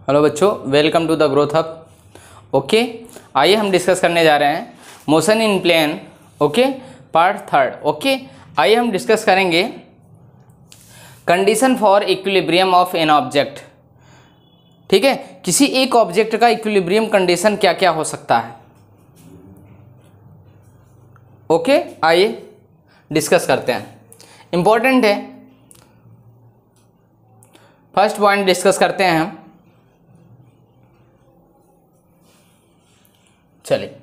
Hello बच्चों, welcome to the growth hub. Okay, आइए हम डिस्कस करने जा रहे हैं motion in plane. Okay, part third. Okay, आइए हम डिस्कस करेंगे condition for equilibrium of an object. ठीक है, किसी एक ऑब्जेक्ट का इक्विलिब्रियम कंडीशन क्या क्या हो सकता है। ओके, आइए डिस्कस करते हैं। इंपॉर्टेंट है, फर्स्ट पॉइंट डिस्कस करते हैं हम। चलिए,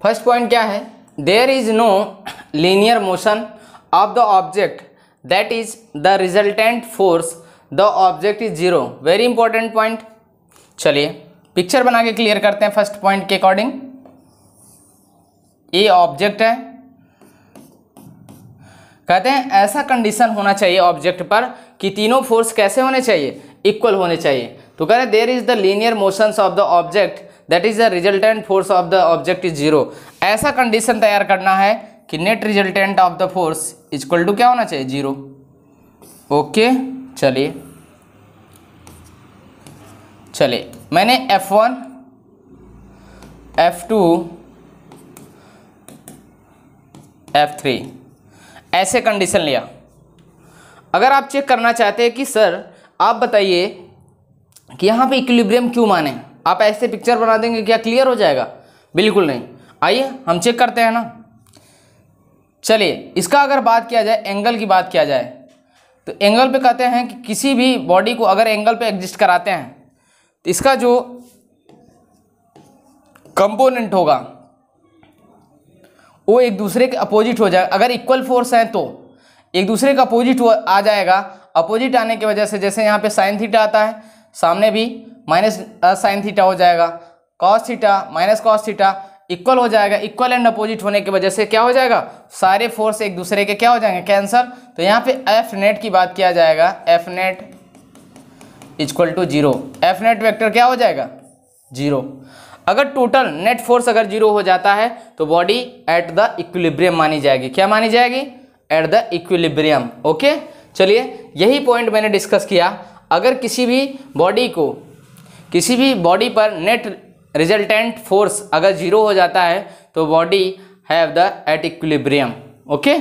फर्स्ट पॉइंट क्या है? There is no linear motion of the object that is the resultant force the object is zero. Very important point. चलिए पिक्चर बना के क्लियर करते हैं फर्स्ट पॉइंट के अकॉर्डिंग। ये ऑब्जेक्ट है, कहते हैं ऐसा कंडीशन होना चाहिए ऑब्जेक्ट पर कि तीनों फोर्स कैसे होने चाहिए, इक्वल होने चाहिए। तो कह रहे there is the linear motions of the object that is the resultant force of the object is zero. ऐसा कंडीशन तैयार करना है कि net resultant of the force equal to क्या होना चाहिए, जीरो। ओके, चलिए मैंने F1 F2 F3 ऐसे कंडीशन लिया। अगर आप चेक करना चाहते हैं कि सर आप बताइए कि यहाँ पे इक्विलिब्रियम क्यों माने, आप ऐसे पिक्चर बना देंगे क्या क्लियर हो जाएगा? बिल्कुल नहीं। आइए हम चेक करते हैं ना। चलिए, इसका अगर बात किया जाए, एंगल की बात किया जाए, तो एंगल पे कहते हैं कि किसी भी बॉडी को अगर एंगल पे एग्जिस्ट कराते हैं तो इसका जो कंपोनेंट होगा वो एक दूसरे के अपोजिट हो जाएगा। अगर इक्वल फोर्स है तो एक दूसरे का अपोजिट आ जाएगा। अपोजिट आने की वजह से जैसे यहाँ पे साइन थीटा आता है, सामने भी माइनस साइन थीटा हो जाएगा, cos theta minus cos theta equal हो जाएगा। इक्वल एंड अपोजिट होने की वजह से क्या हो जाएगा, सारे फोर्स एक दूसरे के क्या हो जाएंगे, कैंसर। तो यहाँ पे एफ नेट की बात किया जाएगा, F net equal to zero. F net vector क्या हो जाएगा, जीरो। अगर टोटल नेट फोर्स अगर जीरो हो जाता है तो बॉडी एट द इक्विलिब्रियम मानी जाएगी। क्या मानी जाएगी? At the equilibrium. ओके, चलिए यही पॉइंट मैंने डिस्कस किया। अगर किसी भी बॉडी पर नेट रिजल्टेंट फोर्स अगर जीरो हो जाता है तो body have the at equilibrium. Okay,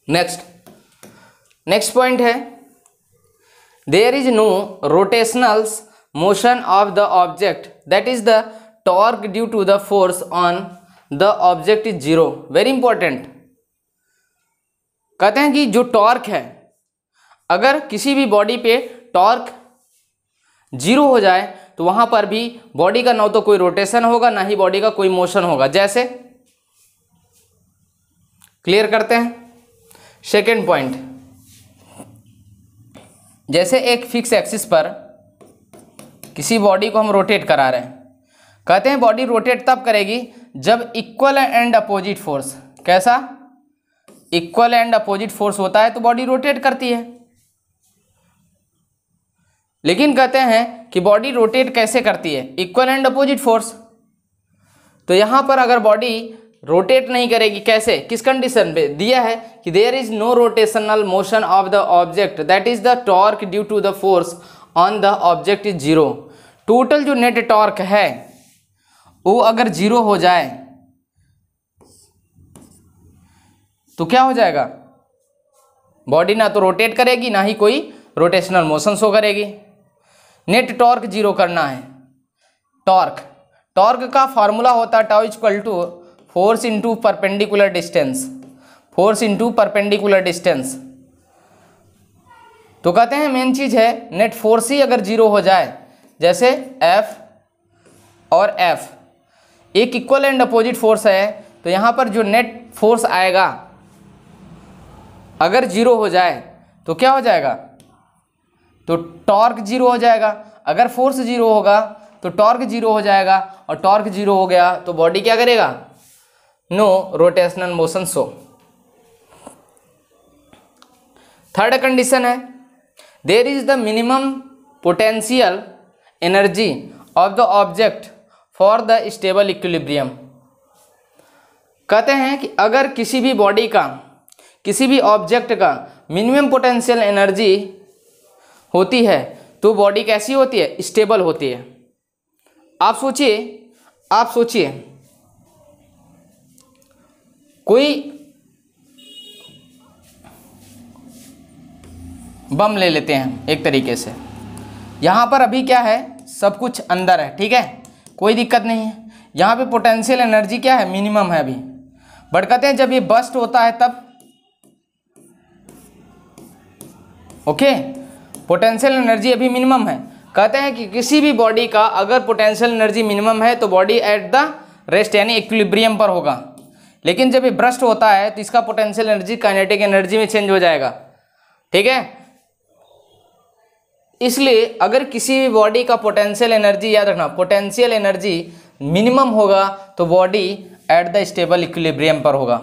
next point है there is no rotationals motion of the object that is the torque due to the force on the object is zero. Very important. कहते हैं कि जो torque है, अगर किसी भी body पे टॉर्क जीरो हो जाए तो वहां पर भी बॉडी का ना तो कोई रोटेशन होगा ना ही बॉडी का कोई मोशन होगा। जैसे क्लियर करते हैं सेकेंड पॉइंट। जैसे एक फिक्स एक्सिस पर किसी बॉडी को हम रोटेट करा रहे हैं, कहते हैं बॉडी रोटेट तब करेगी जब इक्वल एंड अपोजिट फोर्स, कैसा, इक्वल एंड अपोजिट फोर्स होता है तो बॉडी रोटेट करती है। लेकिन कहते हैं कि बॉडी रोटेट कैसे करती है, इक्वल एंड अपोजिट फोर्स। तो यहां पर अगर बॉडी रोटेट नहीं करेगी, कैसे, किस कंडीशन पे दिया है कि there is no rotational motion of the object that is the torque due to the force on the object is zero. Total जो नेट टॉर्क है वो अगर जीरो हो जाए तो क्या हो जाएगा, बॉडी ना तो रोटेट करेगी ना ही कोई रोटेशनल मोशन शो करेगी। नेट टॉर्क जीरो करना है। टॉर्क का फॉर्मूला होता है tau equal to force into perpendicular distance, force into perpendicular distance. तो कहते हैं मेन चीज है नेट फोर्स ही अगर जीरो हो जाए, जैसे F और F एक इक्वल एंड अपोजिट फोर्स है, तो यहां पर जो नेट फोर्स आएगा अगर जीरो हो जाए तो क्या हो जाएगा, तो टॉर्क जीरो हो जाएगा। अगर फोर्स जीरो होगा तो टॉर्क जीरो हो जाएगा, और टॉर्क जीरो हो गया तो बॉडी क्या करेगा, no rotational motion show. Third condition है there is the minimum potential energy of the object for the stable equilibrium. कहते हैं कि अगर किसी भी बॉडी का, किसी भी ऑब्जेक्ट का मिनिमम पोटेंशियल एनर्जी होती है तो बॉडी कैसी होती है, स्टेबल होती है। आप सोचिए कोई बम ले लेते हैं एक तरीके से, यहाँ पर अभी क्या है, सब कुछ अंदर है, ठीक है, कोई दिक्कत नहीं है। यहाँ पे पोटेंशियल एनर्जी क्या है, मिनिमम है अभी। बट कहते हैं जब ये बस्ट होता है तब, ओके, पोटेंशियल एनर्जी अभी मिनिमम है। कहते हैं कि किसी भी बॉडी का अगर पोटेंशियल एनर्जी मिनिमम है तो बॉडी एट द रेस्ट यानी इक्विलिब्रियम पर होगा। लेकिन जब ये बर्स्ट होता है तो इसका पोटेंशियल एनर्जी काइनेटिक एनर्जी में चेंज हो जाएगा, ठीक है। इसलिए अगर किसी भी बॉडी का पोटेंशियल एनर्जी, याद रखना, पोटेंशियल एनर्जी मिनिमम होगा तो body at the stable equilibrium पर होगा,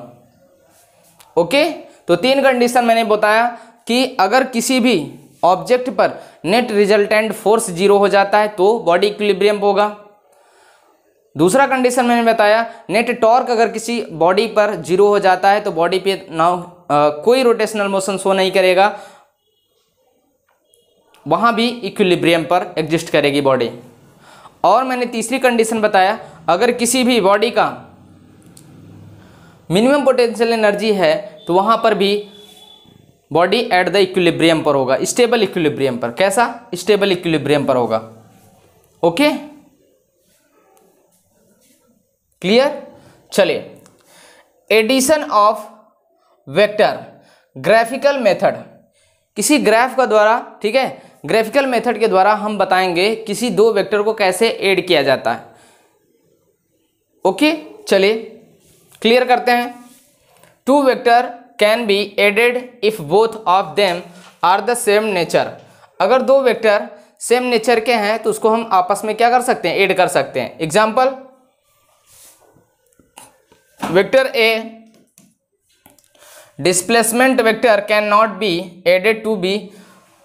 ओके। तो 3 कंडीशन मैंने बताया कि अगर किसी भी ऑब्जेक्ट पर नेट रिजल्टेंट फोर्स 0 हो जाता है तो बॉडी इक्विलिब्रियम होगा। दूसरा कंडीशन मैंने बताया, नेट टॉर्क अगर किसी बॉडी पर 0 हो जाता है तो बॉडी पे नाउ कोई रोटेशनल मोशन शो नहीं करेगा, वहाँ भी इक्विलिब्रियम पर एग्जिस्ट करेगी बॉडी। और मैंने तीसरी कंडीशन बताया, अगर किसी भी बॉडी का मिनिमम पोटेंशियल एनर्जी है तो वहाँ पर भी बॉडी एट द इक्विलिब्रियम पर होगा, स्टेबल इक्विलिब्रियम पर। कैसा, स्टेबल इक्विलिब्रियम पर होगा, ओके, क्लियर। चलिए, addition of vector graphical method, किसी ग्राफ का द्वारा, ठीक है, ग्राफिकल मेथड के द्वारा हम बताएंगे किसी 2 वेक्टर को कैसे ऐड किया जाता है, ओके। चलिए क्लियर करते हैं। 2 vector can be added if both of them are the same nature. अगर 2 वेक्टर सेम नेचर के हैं तो उसको हम आपस में क्या कर सकते हैं, ऐड कर सकते हैं। Example, vector A displacement vector can not be added to B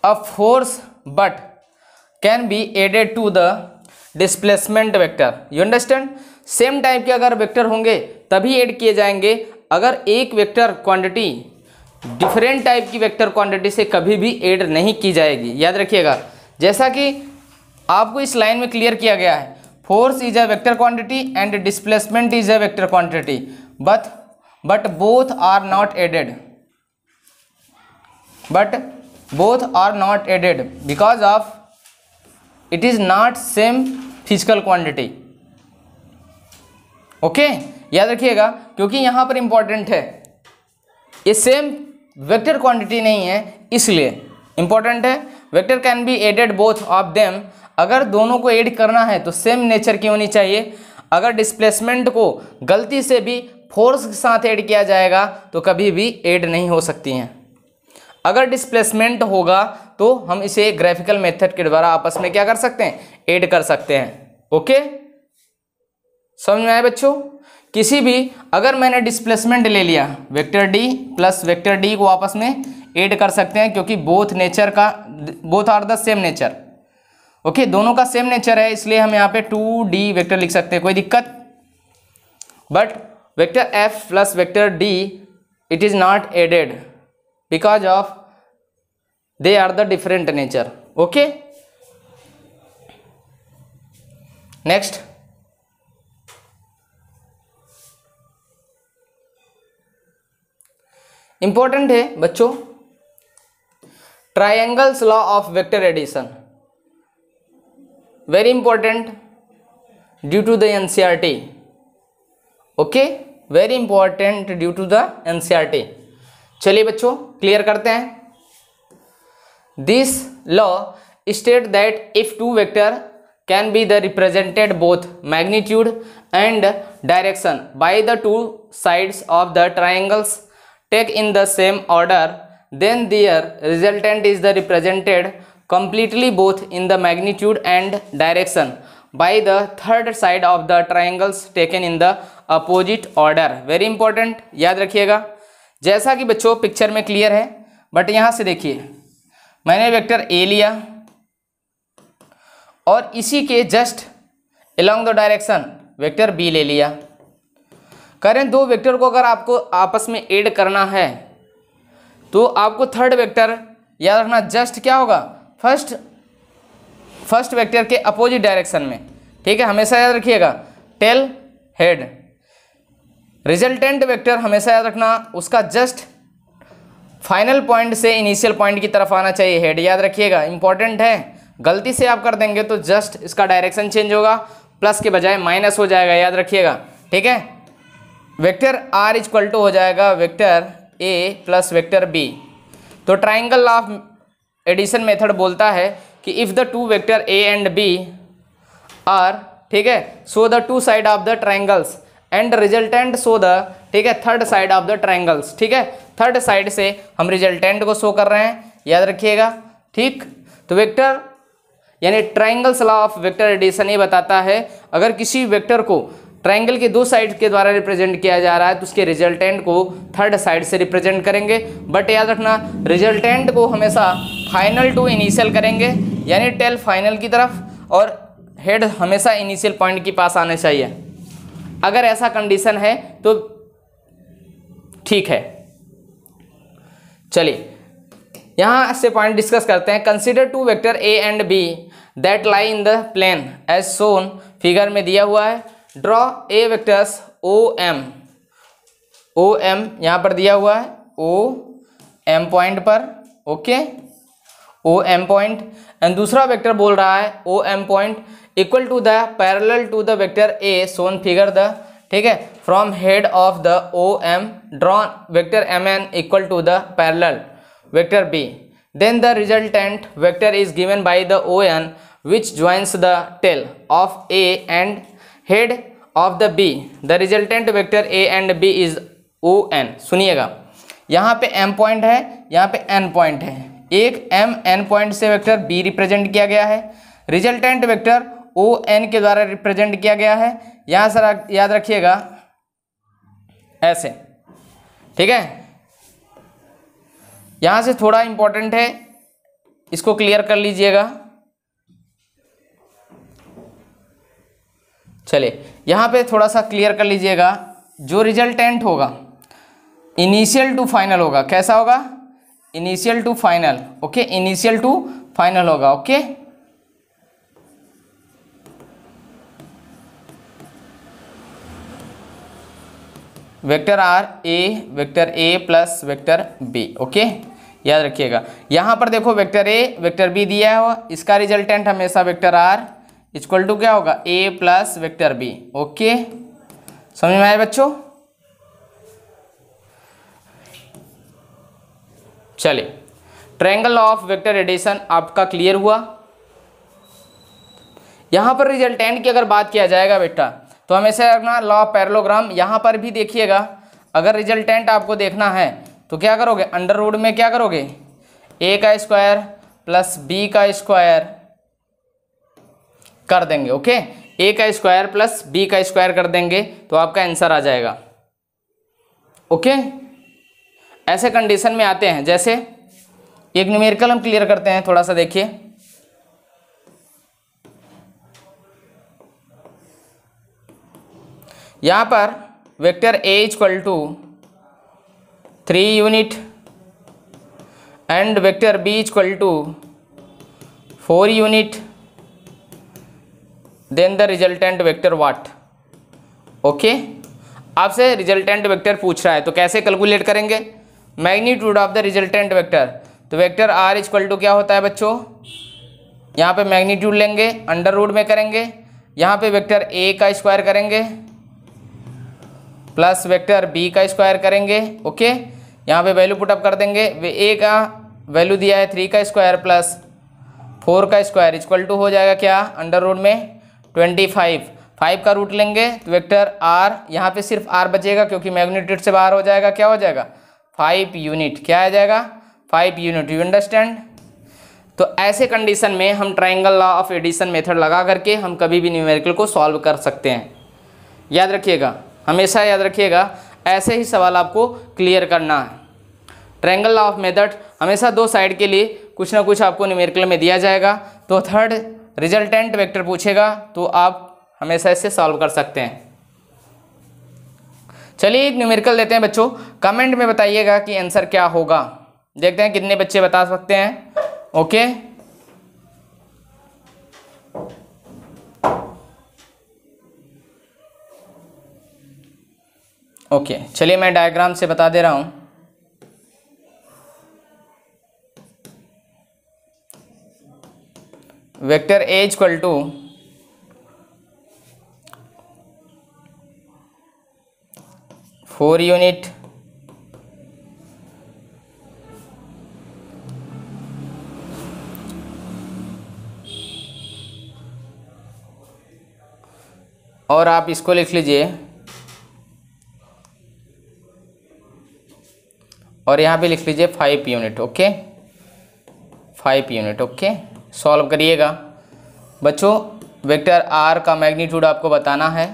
a force but can be added to the displacement vector. You understand. Same type के अगर वेक्टर होंगे तभी ऐड किए जाएंगे। अगर एक वेक्टर क्वांटिटी डिफरेंट टाइप की vector quantity से कभी भी ऐड नहीं की जाएगी, याद रखिएगा। जैसा कि आपको इस लाइन में क्लियर किया गया है, force is a vector quantity and displacement is a vector quantity but both are not added, because of it is not same physical quantity, okay. याद रखिएगा, क्योंकि यहां पर इंपॉर्टेंट है, ये सेम वेक्टर क्वांटिटी नहीं है, इसलिए इंपॉर्टेंट है। Vector can be added both of them, अगर दोनों को ऐड करना है तो सेम नेचर की होनी चाहिए। अगर डिस्प्लेसमेंट को गलती से भी फोर्स के साथ ऐड किया जाएगा तो कभी भी ऐड नहीं हो सकती हैं। अगर डिस्प्लेसमेंट होगा तो हम इसे ग्राफिकल मेथड के द्वारा आपस में क्या कर सकते हैं, ऐड कर सकते हैं, ओके। समझ में आया बच्चों। किसी भी, अगर मैंने डिस्प्लेसमेंट ले लिया, vector D plus vector D को आपस में ऐड कर सकते हैं, क्योंकि both are the same nature, okay, दोनों का सेम नेचर है, इसलिए हम यहाँ पे 2D वेक्टर लिख सकते हैं, कोई दिक्कत। But vector F plus vector D it is not added because of they are the different nature, okay. Next, important है बच्चों, triangles law of vector addition, very important due to the NCERT, okay, very important due to the NCERT. चलिए बच्चों clear करते हैं। This law state that if 2 vector can be the represented both magnitude and direction by the 2 sides of the triangles take in the same order, then their resultant is the represented completely both in the magnitude and direction by the third side of the triangles taken in the opposite order. Very important, याद रखिएगा। जैसा कि बच्चों picture में clear है, but यहाँ से देखिए, मैंने वेक्टर ए लिया और इसी के just along the direction vector B ले लिया। करें 2 वेक्टर को अगर आपको आपस में ऐड करना है तो आपको थर्ड वेक्टर याद रखना, जस्ट क्या होगा, फर्स्ट फर्स्ट वेक्टर के अपोजिट डायरेक्शन में, ठीक है, हमेशा याद रखिएगा टेल हेड। रिजल्टेंट वेक्टर हमेशा याद रखना उसका जस्ट फाइनल पॉइंट से इनिशियल पॉइंट की तरफ आना चाहिए, हेड याद रखिएगा, इंपॉर्टेंट है। गलती से आप कर देंगे तो जस्ट इसका डायरेक्शन चेंज होगा, प्लस के बजाय माइनस हो जाएगा, याद रखिएगा, ठीक है। वेक्टर आर इक्वल टू हो जाएगा vector A plus vector B. तो triangle law of addition method बोलता है कि if the two vector A and B are, ठीक है, so the two side of the triangles and resultant so the, ठीक है, third side of the triangles, ठीक है, थर्ड साइड से हम रिजल्टेंट को शो कर रहे हैं, याद रखिएगा, ठीक। तो वेक्टर यानी triangles law of vector addition ये बताता है अगर किसी वेक्टर को ट्राइंगल के दो साइड के द्वारा रिप्रेजेंट किया जा रहा है तो उसके रिजल्टेंट को थर्ड साइड से रिप्रेजेंट करेंगे, बट याद रखना रिजल्टेंट को हमेशा फाइनल टू इनिशियल करेंगे, यानी टेल फाइनल की तरफ, और हेड हमेशा इनिशियल पॉइंट के पास आना चाहिए। अगर ऐसा कंडीशन है तो ठीक है। चलिए यहाँ से पॉइंट डिस्कस करते हैं। Consider two vector A and B that lie in the plane as shown, figure में दिया हुआ है। Draw a vectors O M यहाँ पर दिया हुआ है ओ एम पॉइंट पर, okay, O M point, and दूसरा वेक्टर बोल रहा है O M point equal to the parallel to the vector A shown figure the, ठीक है, from head of the O M draw vector M N equal to the parallel vector B, then the resultant vector is given by the ON which joins the tail of A and head of the B. The resultant vector A and B is ON. सुनिएगा, यहाँ पे M point है, यहाँ पे N point है, एक M N point से vector B represent किया गया है, रिजल्टेंट वेक्टर ON के द्वारा रिप्रेजेंट किया गया है। यहाँ सर याद रखिएगा ऐसे, ठीक है। यहाँ से थोड़ा इंपॉर्टेंट है, इसको क्लियर कर लीजिएगा। चलिए यहाँ पे थोड़ा सा क्लियर कर लीजिएगा, जो रिजल्टेंट होगा इनिशियल टू फाइनल होगा, कैसा होगा, initial to final, okay, initial to final होगा, okay. Vector A plus vector B, okay, याद रखिएगा। यहाँ पर देखो वेक्टर ए वेक्टर बी दिया हुआ, इसका रिजल्टेंट हमेशा वेक्टर आर इक्वल टू क्या होगा, ए प्लस वेक्टर बी, ओके, समझ में आए बच्चों। चलिए ट्रायंगल ऑफ वेक्टर एडिशन आपका क्लियर हुआ। यहाँ पर रिजल्टेंट की अगर बात किया जाएगा बेटा तो हमेशा रखना लॉ ऑफ पैरेललोग्राम। यहाँ पर भी देखिएगा, अगर रिजल्टेंट आपको देखना है तो क्या करोगे, अंडर रूट में क्या करोगे, ए का स्क्वायर प्लस बी का स्क्वायर कर देंगे, ओके, ए का स्क्वायर प्लस बी का स्क्वायर कर देंगे तो आपका आंसर आ जाएगा, ओके। ऐसे कंडीशन में आते हैं, जैसे एक न्यूमेरिकल हम क्लियर करते हैं, थोड़ा सा देखिए। यहाँ पर vector A equal to 3 unit and vector B equal to 4 unit, then the resultant vector what, okay. आपसे रिजल्टेंट वेक्टर पूछ रहा है तो कैसे कैलकुलेट करेंगे, magnitude of the resultant vector. तो वेक्टर आर इक्वल टू क्या होता है बच्चों, यहाँ पे मैग्नीट्यूड लेंगे, अंडर रूट में करेंगे, यहाँ पे वेक्टर ए का स्क्वायर करेंगे प्लस वेक्टर बी का स्क्वायर करेंगे, ओके। यहाँ पे वैल्यू पुटअप कर देंगे, वे ए का वैल्यू दिया है 3 का स्क्वायर प्लस 4 का स्क्वायर इक्वल टू हो जाएगा क्या, अंडर रूट में 25, 5 का रूट लेंगे तो वेक्टर आर, यहाँ पे सिर्फ आर बचेगा क्योंकि मैग्नीट्यूड से बाहर हो जाएगा, क्या हो जाएगा 5 यूनिट, क्या आ जाएगा 5 यूनिट, यू अंडरस्टैंड। तो ऐसे कंडीशन में हम triangle law of addition method लगा करके हम कभी भी न्यूमेरिकल को सॉल्व कर सकते हैं, याद रखिएगा, हमेशा याद रखिएगा, ऐसे ही सवाल आपको क्लियर करना है। ट्रायंगल लॉ ऑफ मेथड हमेशा दो साइड के लिए कुछ ना कुछ आपको न्यूमेरिकल में दिया जाएगा, तो थर्ड रिजल्टेंट वेक्टर पूछेगा तो आप हमेशा इससे सॉल्व कर सकते हैं। चलिए एक न्यूमेरिकल देते हैं बच्चों, कमेंट में बताइएगा कि आंसर क्या होगा, देखते हैं कितने बच्चे बता सकते हैं, ओके। ओके चलिए मैं डायग्राम से बता दे रहा हूँ। Vector A equal to four unit और आप इसको लिख लीजिए और यहाँ पे लिख लीजिए 5 unit. Okay 5 unit. Okay solve करिएगा बच्चों। वेक्टर आर का मैग्नीट्यूड आपको बताना है,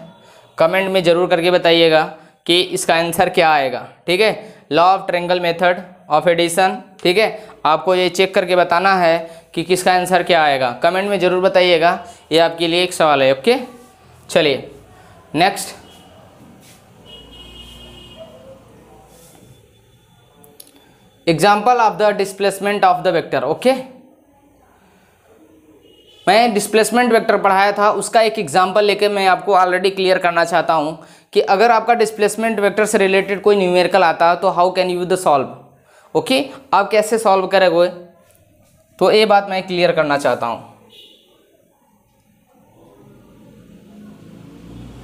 कमेंट में ज़रूर करके बताइएगा कि इसका आंसर क्या आएगा। ठीक है, law of triangle method of addition. ठीक है, आपको ये चेक करके बताना है कि किसका आंसर क्या आएगा, कमेंट में ज़रूर बताइएगा। ये आपके लिए एक सवाल है। ओके चलिए next, example of the displacement of the vector. Okay मैं डिस्प्लेसमेंट वेक्टर पढ़ाया था, उसका एक एग्जाम्पल लेके मैं आपको ऑलरेडी क्लियर करना चाहता हूं कि अगर आपका डिस्प्लेसमेंट वेक्टर से रिलेटेड कोई न्यूमेरिकल आता तो how can you the solve. Okay आप कैसे सॉल्व करोगे, तो ये बात मैं क्लियर करना चाहता हूं।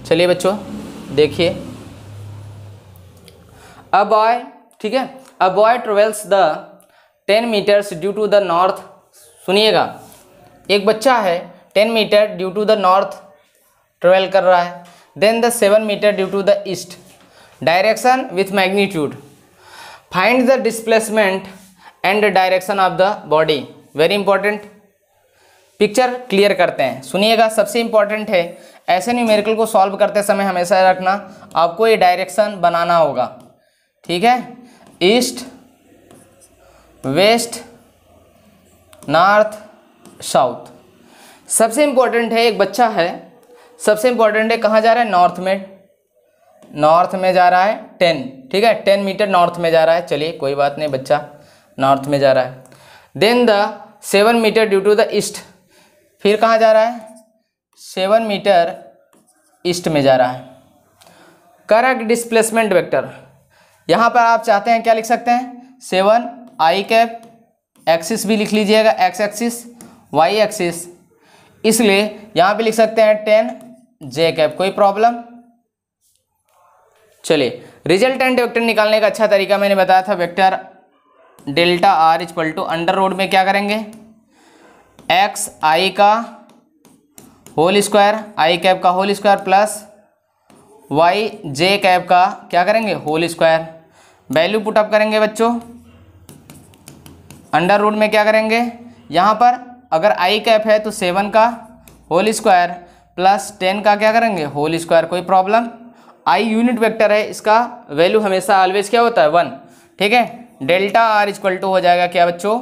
चलिए बच्चों देखिए, अ बॉय, ठीक है, a boy travels the 10 metres due to the north. सुनिएगा, एक बच्चा है 10 metre due to the north travel कर रहा है, then the 7 metre due to the east, direction with magnitude, find the displacement and direction of the body. Very important, picture clear करते हैं। सुनिएगा, सबसे इंपॉर्टेंट है ऐसे न्यूमेरिकल को सॉल्व करते समय हमेशा रखना आपको ये डायरेक्शन बनाना होगा। ठीक है, ईस्ट, वेस्ट, नॉर्थ, साउथ। सबसे इंपॉर्टेंट है, एक बच्चा है, सबसे इंपॉर्टेंट है कहाँ जा रहा है, नॉर्थ में, नॉर्थ में जा रहा है 10। ठीक है, 10 मीटर नॉर्थ में जा रहा है। चलिए कोई बात नहीं, बच्चा नॉर्थ में जा रहा है। Then the 7 metre due to the east, फिर कहाँ जा रहा है, 7 मीटर ईस्ट में जा रहा है। करेक्ट डिस्प्लेसमेंट वेक्टर, यहाँ पर आप चाहते हैं क्या लिख सकते हैं, 7 आई कैप, एक्सिस भी लिख लीजिएगा, एक्स एक्सिस, वाई एक्सिस, इसलिए यहाँ पे लिख सकते हैं 10 जे कैप। कोई प्रॉब्लम। चलिए रिजल्टेंट वेक्टर निकालने का अच्छा तरीका मैंने बताया था, vector delta R equal to under root में क्या करेंगे, एक्स आई का होल स्क्वायर, आई कैप का whole square plus Y J cap का क्या करेंगे, होल स्क्वायर। वैल्यू पुटअप करेंगे बच्चों, अंडर रूट में क्या करेंगे, यहाँ पर अगर आई कैप है तो 7 का होल स्क्वायर प्लस 10 का क्या करेंगे, होल स्क्वायर। कोई प्रॉब्लम। आई यूनिट वेक्टर है, इसका वैल्यू हमेशा ऑलवेज क्या होता है, 1। ठीक है, डेल्टा आर इक्वल टू हो जाएगा क्या बच्चों,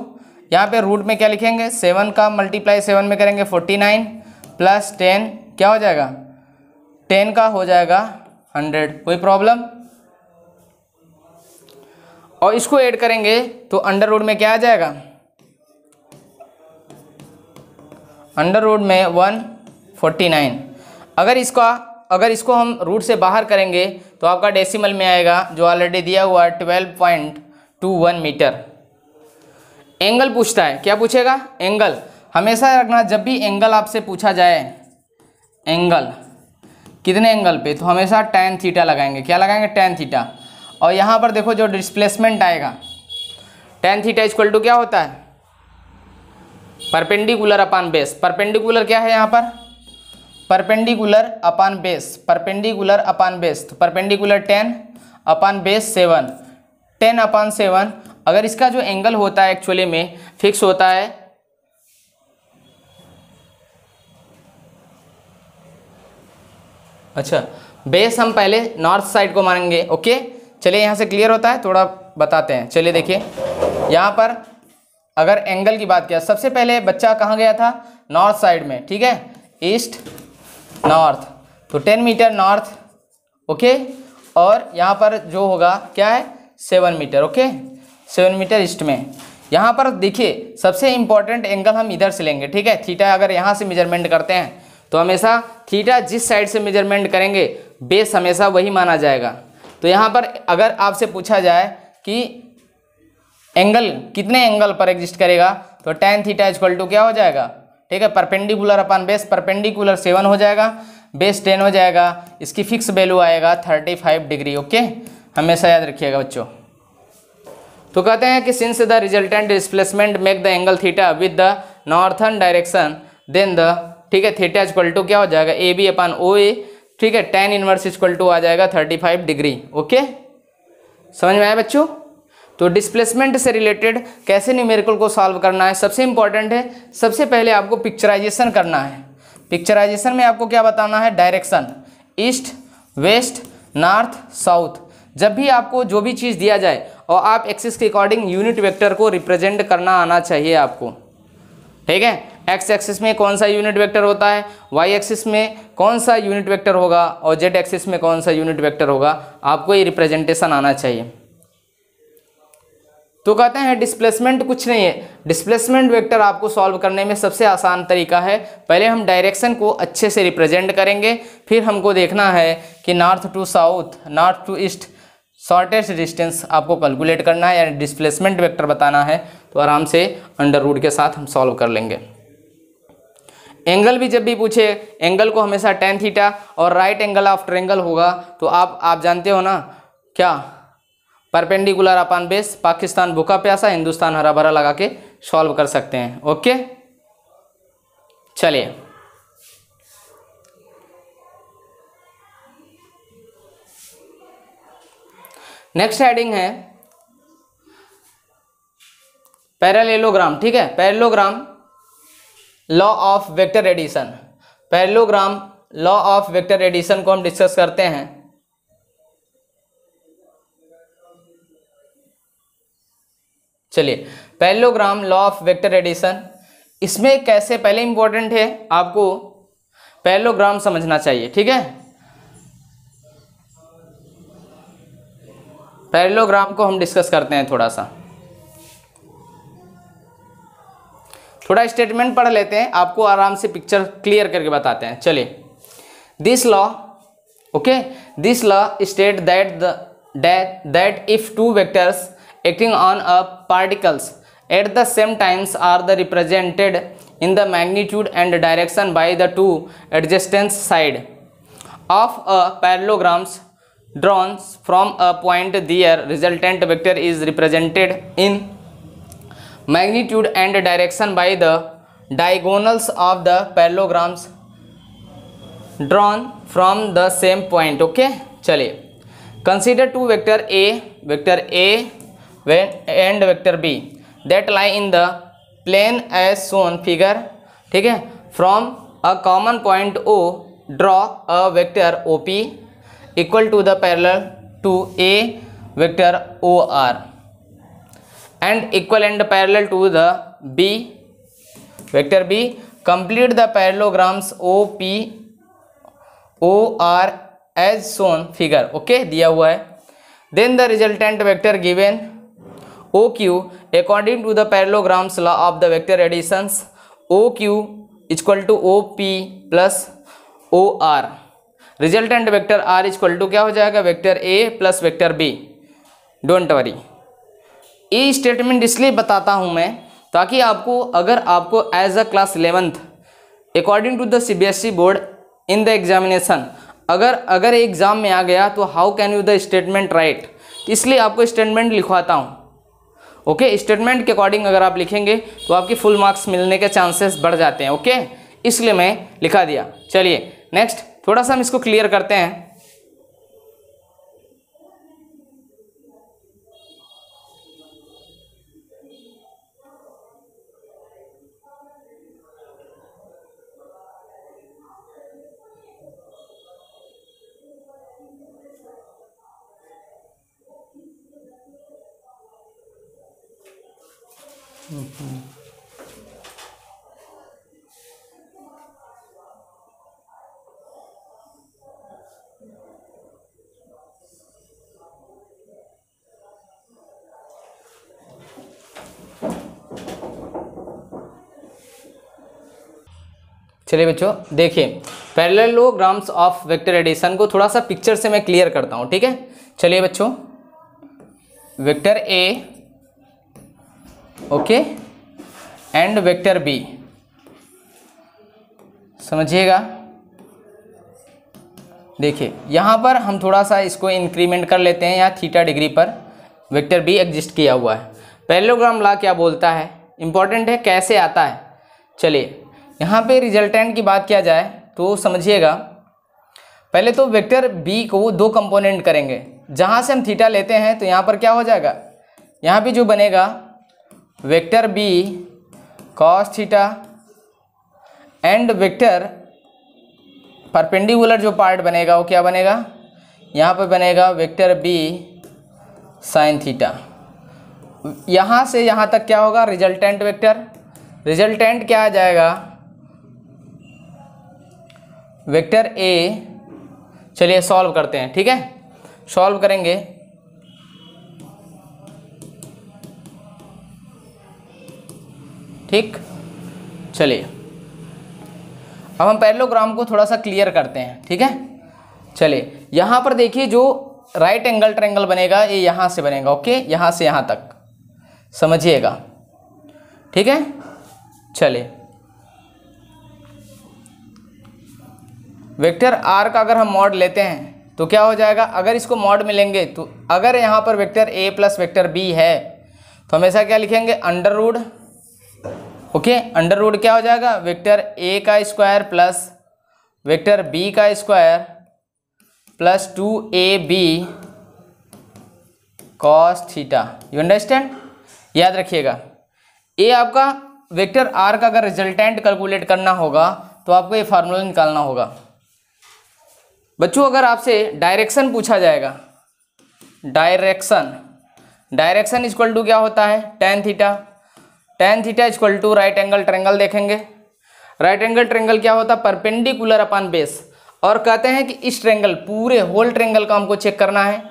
यहाँ पे रूट में क्या लिखेंगे, 7 का मल्टीप्लाई 7 में करेंगे 49 प्लस 10 क्या हो जाएगा, 10 का हो जाएगा 100। कोई प्रॉब्लम। और इसको ऐड करेंगे तो अंडर रूट में क्या आ जाएगा, अंडर रूट में 149। अगर इसको हम रूट से बाहर करेंगे तो आपका डेसिमल में आएगा, जो ऑलरेडी दिया हुआ है 12.21 मीटर। एंगल पूछता है, क्या पूछेगा, एंगल। हमेशा रखना जब भी एंगल आपसे पूछा जाए, एंगल कितने एंगल पे, तो हमेशा tan थीटा लगाएंगे। क्या लगाएंगे, tan थीटा। और यहाँ पर देखो जो डिस्प्लेसमेंट आएगा, tan थीटा इक्वल टू क्या होता है, परपेंडिकुलर अपान बेस। परपेंडिकुलर क्या है यहाँ पर, परपेंडिकुलर अपान बेस, परपेंडिकुलर अपान बेस, तो परपेंडिकुलर 10 अपान बेस 7, 10 अपान 7। अगर इसका जो एंगल होता है एक्चुअली में फिक्स होता है, अच्छा बेस हम पहले नॉर्थ साइड को मानेंगे। ओके चलिए यहाँ से क्लियर होता है, थोड़ा बताते हैं। चलिए देखिए, यहाँ पर अगर एंगल की बात किया, सबसे पहले बच्चा कहाँ गया था, नॉर्थ साइड में। ठीक है, ईस्ट नॉर्थ, तो 10 मीटर नॉर्थ। ओके, और यहाँ पर जो होगा क्या है, 7 मीटर। ओके 7 मीटर ईस्ट में। यहाँ पर देखिए सबसे इंपॉर्टेंट एंगल हम इधर से लेंगे। ठीक है, थीटा अगर यहाँ से मेजरमेंट करते हैं तो हमेशा थीटा जिस साइड से मेजरमेंट करेंगे बेस हमेशा वही माना जाएगा। तो यहाँ पर अगर आपसे पूछा जाए कि एंगल कितने एंगल पर एग्जिस्ट करेगा, तो tan थीटा इक्वल टू क्या हो जाएगा, ठीक है, परपेंडिकुलर अपन बेस, परपेंडिकुलर 7 हो जाएगा, बेस 10 हो जाएगा, इसकी फिक्स वैल्यू आएगा 35 डिग्री। ओके, हमेशा याद रखिएगा बच्चों। तो कहते हैं कि since the resultant displacement make the angle theta with the northern direction then the, ठीक है, थीटा इक्वल टू क्या हो जाएगा, ए बी अपन ओ ए, ठीक है, tan इनवर्स इक्वल टू आ जाएगा 35 डिग्री। ओके, समझ में आया बच्चों। तो डिस्प्लेसमेंट से रिलेटेड कैसे न्यूमेरिकल को सॉल्व करना है, सबसे इंपॉर्टेंट है, सबसे पहले आपको पिक्चराइजेशन करना है। पिक्चराइजेशन में आपको क्या बताना है, direction, east west north south. जब भी आपको जो भी चीज़ दिया जाए और आप एक्सिस के अकॉर्डिंग यूनिट वेक्टर को रिप्रेजेंट करना आना चाहिए आपको, ठीक है। एक्स एक्सिस में कौन सा यूनिट वेक्टर होता है, वाई एक्सिस में कौन सा यूनिट वेक्टर होगा और जेड एक्सिस में कौन सा यूनिट वेक्टर होगा, आपको ये रिप्रेजेंटेशन आना चाहिए। तो कहते हैं डिस्प्लेसमेंट कुछ नहीं है, डिस्प्लेसमेंट वेक्टर आपको सॉल्व करने में सबसे आसान तरीका है, पहले हम डायरेक्शन को अच्छे से रिप्रेजेंट करेंगे, फिर हमको देखना है कि north to south, north to east shortest distance आपको कैलकुलेट करना है, यानी डिस्प्लेसमेंट वेक्टर बताना है, तो आराम से अंडर रूट के साथ हम सॉल्व कर लेंगे। एंगल भी जब भी पूछे, एंगल को हमेशा tan थीटा और राइट एंगल ऑफ ट्रायंगल होगा, तो आप जानते हो ना क्या, परपेंडिकुलर अपान बेस, पाकिस्तान भूखा प्यासा हिंदुस्तान हरा भरा लगा के सॉल्व कर सकते हैं। ओके, चलिए नेक्स्ट हेडिंग है पैरेललोग्राम, ठीक है, parallelogram law of vector addition, parallelogram law of vector addition को हम डिस्कस करते हैं। चलिए, parallelogram law of vector addition, इसमें कैसे, पहले इंपॉर्टेंट है आपको पैरेललोग्राम समझना चाहिए, ठीक है। पैरेललोग्राम को हम डिस्कस करते हैं, थोड़ा स्टेटमेंट पढ़ लेते हैं, आपको आराम से पिक्चर क्लियर करके बताते हैं। चलिए, this law, okay, this law state that if two vectors acting on a particles at the same times are the represented in the magnitude and direction by the two adjacent side of a parallelograms drawn from a point, their resultant vector is represented in magnitude and direction by the diagonals of the parallelograms drawn from the same point। okay, चलिए, consider two vector A and vector B that lie in the plane as shown figure, ठीक है, from a common point O draw a vector OP equal to the parallel to A vector OR and equal and parallel to the B vector B, complete the parallelograms OP OR as shown figure, okay, दिया हुआ है। then the resultant vector given OQ according to the parallelograms law of the vector additions OQ equal to OP plus OR, resultant vector R equal to क्या हो जाएगा, vector A plus vector B। Don't worry, ये statement इसलिए बताता हूँ मैं ताकि आपको, अगर आपको as a class 11th according to the CBSE board in the examination अगर एग्जाम में आ गया तो how can you the statement write, इसलिए आपको स्टेटमेंट लिखवाता हूँ। ओके, स्टेटमेंट के अकॉर्डिंग अगर आप लिखेंगे तो आपकी फुल मार्क्स मिलने के चांसेस बढ़ जाते हैं। ओके, इसलिए मैं लिखा दिया। चलिए नेक्स्ट, थोड़ा सा हम इसको क्लियर करते हैं। चलिए बच्चों देखिए, पैरेललोग्राम्स ऑफ वेक्टर एडिशन को थोड़ा सा पिक्चर से मैं क्लियर करता हूँ, ठीक है। चलिए बच्चों, vector A okay and vector B, समझिएगा। देखिए यहाँ पर हम थोड़ा सा इसको इंक्रीमेंट कर लेते हैं, यहाँ थीटा डिग्री पर वेक्टर बी एग्जिस्ट किया हुआ है। पैरेललोग्राम लॉ क्या बोलता है, इंपॉर्टेंट है, कैसे आता है। चलिए यहाँ पे रिजल्टेंट की बात किया जाए तो समझिएगा, पहले तो वेक्टर बी को दो कंपोनेंट करेंगे, जहाँ से हम थीटा लेते हैं तो यहाँ पर क्या हो जाएगा, यहाँ पे जो बनेगा vector B cos theta and vector perpendicular जो पार्ट बनेगा वो क्या बनेगा, यहाँ पर बनेगा वेक्टर बी साइन थीटा। यहाँ से यहाँ तक क्या होगा, रिजल्टेंट वेक्टर, रिजल्टेंट क्या आ जाएगा, वेक्टर ए। चलिए सॉल्व करते हैं, ठीक है, सॉल्व करेंगे। ठीक, चलिए अब हम पैरेललोग्राम को थोड़ा सा क्लियर करते हैं, ठीक है। चलिए यहाँ पर देखिए, जो राइट एंगल ट्रायंगल बनेगा ये यहाँ से बनेगा, ओके, यहाँ से यहाँ तक, समझिएगा, ठीक है। चलिए वेक्टर आर का अगर हम मॉड लेते हैं तो क्या हो जाएगा, अगर इसको मॉड में लेंगे तो अगर यहाँ पर vector A plus vector B है तो हमेशा क्या लिखेंगे, under root, okay, under root क्या हो जाएगा, वेक्टर ए का स्क्वायर प्लस वेक्टर बी का square plus 2ab cos theta. You understand, याद रखिएगा। ए आपका वेक्टर आर का अगर रिजल्टेंट कैलकुलेट करना होगा तो आपको ये फार्मूला निकालना होगा। बच्चों अगर आपसे डायरेक्शन पूछा जाएगा, डायरेक्शन इक्वल टू क्या होता है, tan theta, tan theta equal to right angle triangle देखेंगे। राइट एंगल ट्रायंगल क्या होता है, परपेंडिकुलर अपॉन बेस, और कहते हैं कि इस ट्रायंगल पूरे होल ट्रायंगल का हमको चेक करना है,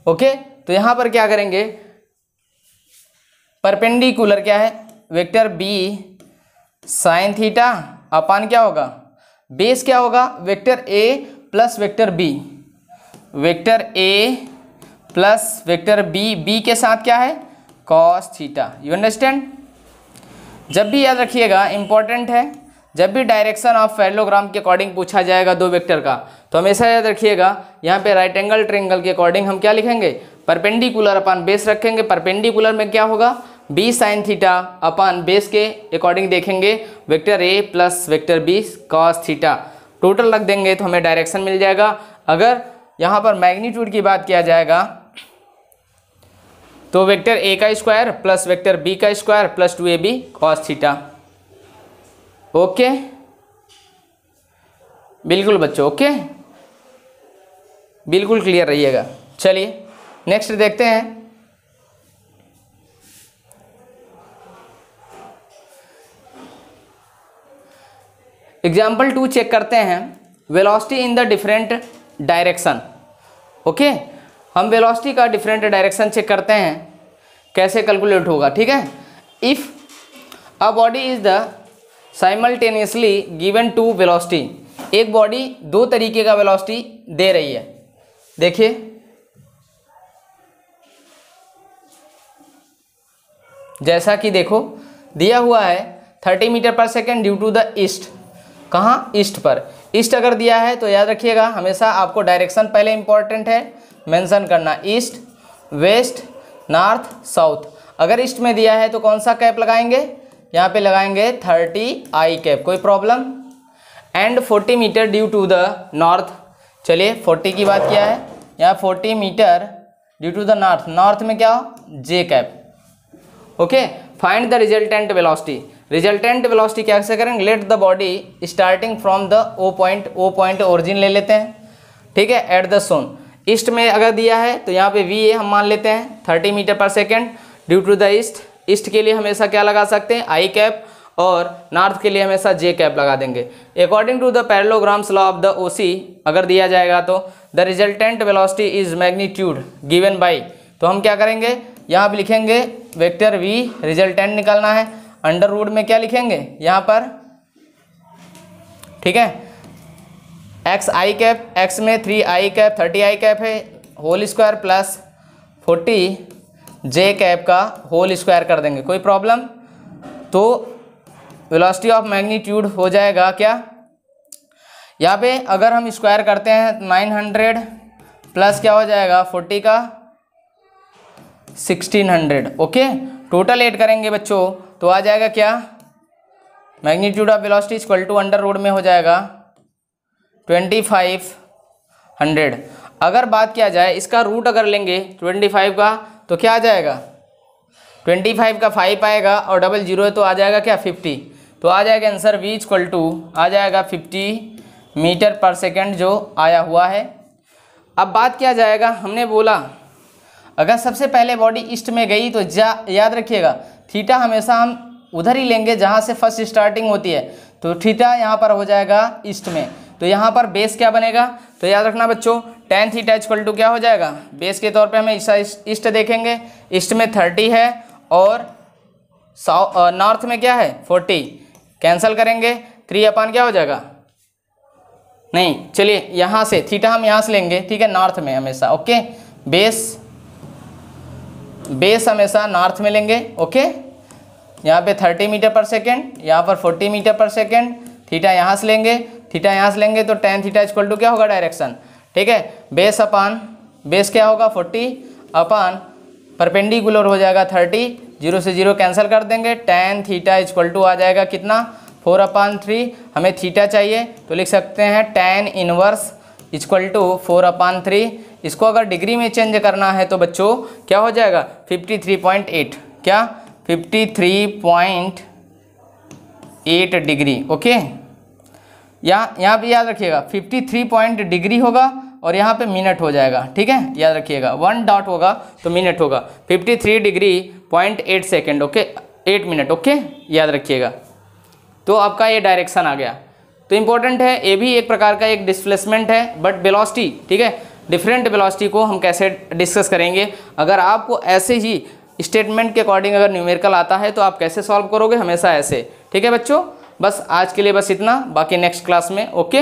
ओके। तो यहाँ पर क्या करेंगे, परपेंडिकुलर क्या है, vector B sine theta upon क्या होगा, बेस क्या होगा, vector A plus vector B, vector A plus vector B, B के साथ क्या है, कॉस थीटा। You understand. जब भी याद रखिएगा, इंपॉर्टेंट है, जब भी डायरेक्शन ऑफ पैरेललोग्राम के अकॉर्डिंग पूछा जाएगा दो वेक्टर का, तो हमेशा याद रखिएगा यहाँ पे राइट एंगल ट्रायंगल के अकॉर्डिंग हम क्या लिखेंगे, परपेंडिकुलर अपॉन बेस रखेंगे। परपेंडिकुलर में क्या होगा, B sine theta upon base के अकॉर्डिंग देखेंगे vector A plus vector B cos theta, total रख देंगे तो हमें डायरेक्शन मिल जाएगा। अगर यहाँ पर मैग्नीट्यूड की बात किया जाएगा तो वेक्टर ए का स्क्वायर प्लस वेक्टर बी का square plus 2ab cos theta, okay, बिल्कुल बच्चों, ओके, बिल्कुल क्लियर रहिएगा। चलिए नेक्स्ट देखते हैं। एग्जाम्पल 2 चेक करते हैं, velocity in the different direction, okay. हम वेलोसिटी का डिफरेंट डायरेक्शन चेक करते हैं, कैसे कैलकुलेट होगा, ठीक है। If a body is the simultaneously given two velocity, एक बॉडी दो तरीके का वेलोसिटी दे रही है। देखिए जैसा कि देखो दिया हुआ है 30 metre per second due to the east, कहाँ, ईस्ट पर। ईस्ट अगर दिया है तो याद रखिएगा हमेशा आपको डायरेक्शन पहले इंपॉर्टेंट है मेंशन करना, ईस्ट, वेस्ट, नॉर्थ, साउथ। अगर ईस्ट में दिया है तो कौन सा कैप लगाएंगे, यहाँ पे लगाएंगे 30 आई कैप, कोई problem. And 40 metre due to the north, चलिए 40 की बात किया है, यहाँ 40 metre due to the north, north में क्या हो, J cap, okay. Find the resultant velocity, resultant velocity कैसे करेंगे, let the body starting from the O point origin ले लेते हैं, ठीक है, एट द सोन। ईस्ट में अगर दिया है तो यहाँ पे वी ए हम मान लेते हैं 30 metre per second due to the east. East के लिए हमेशा क्या लगा सकते हैं, आई कैप, और नॉर्थ के लिए हमेशा जे कैप लगा देंगे। According to the parallelograms law of the OC अगर दिया जाएगा तो the resultant velocity is magnitude given by, तो हम क्या करेंगे, यहाँ पे लिखेंगे वेक्टर वी, रिजल्टेंट निकालना है, अंडर रूट में क्या लिखेंगे यहाँ पर, ठीक है, एक्स आई कैप, एक्स में 3 आई कैप 30 आई कैप है, होल स्क्वायर प्लस 40 जे कैप का होल स्क्वायर कर देंगे, कोई प्रॉब्लम? तो वेलोसिटी ऑफ मैग्नीट्यूड हो जाएगा क्या, यहाँ पे अगर हम स्क्वायर करते हैं 900 प्लस क्या हो जाएगा 40 का 1600, ओके। टोटल ऐड करेंगे बच्चों तो आ जाएगा क्या, magnitude of velocity equal to under root में हो जाएगा 2500। अगर बात किया जाए इसका रूट अगर लेंगे 25 का तो क्या आ जाएगा, 25 का 5 आएगा और डबल जीरो है तो आ जाएगा क्या 50। तो आ जाएगा आंसर v इक्वल टू आ जाएगा 50 मीटर पर सेकेंड जो आया हुआ है। अब बात किया जाएगा, हमने बोला अगर सबसे पहले बॉडी ईस्ट में गई तो याद रखिएगा थीटा हमेशा हम उधर ही लेंगे जहाँ से फर्स्ट स्टार्टिंग होती है, तो थीटा यहाँ पर हो जाएगा ईस्ट में। तो यहाँ पर बेस क्या बनेगा, तो याद रखना बच्चों tan थीटा इक्वल टू क्या हो जाएगा, बेस के तौर पे हमें ईस्ट देखेंगे, ईस्ट में 30 है और नॉर्थ में क्या है 40, कैंसिल करेंगे 3 अपान क्या हो जाएगा, नहीं चलिए यहाँ से थीटा हम यहाँ से लेंगे, ठीक है, नॉर्थ में हमेशा, ओके। बेस हमेशा नॉर्थ में लेंगे, ओके। यहाँ पे 30 मीटर पर सेकेंड, यहाँ पर 40 मीटर पर सेकेंड, थीटा यहाँ से लेंगे, थीटा यहाँ से लेंगे तो tan थीटा इक्वल टू क्या होगा डायरेक्शन, ठीक है। बेस अपान बेस क्या होगा 40 अपान परपेंडिकुलर हो जाएगा 30, 0 से 0 कैंसिल कर देंगे, tan थीटा इक्वल टू आ जाएगा कितना 4/3। हमें थीटा चाहिए तो लिख सकते हैं tan इनवर्स इक्वल टू 4/3। इसको अगर डिग्री में चेंज करना है तो बच्चों क्या हो जाएगा 53.8, क्या 53.8 डिग्री, ओके। यहाँ पे याद रखिएगा 53 डिग्री होगा और यहाँ पे मिनट हो जाएगा, ठीक है, याद रखिएगा 1 डॉट होगा तो मिनट होगा 53 degree 0.8 second, okay, 8 minute, okay, याद रखिएगा। तो आपका ये डायरेक्शन आ गया, तो इम्पोर्टेंट है, ये भी एक प्रकार का एक डिस्प्लेसमेंट है, बट वेलोसिटी, ठीक है, डिफरेंट वेलोसिटी को हम कैसे डिस्कस करेंगे। अगर आपको ऐसे ही स्टेटमेंट के अकॉर्डिंग अगर न्यूमेरिकल आता है तो आप कैसे सॉल्व करोगे, हमेशा ऐसे, ठीक है बच्चों। बस आज के लिए बस इतना, बाकी नेक्स्ट क्लास में, ओके।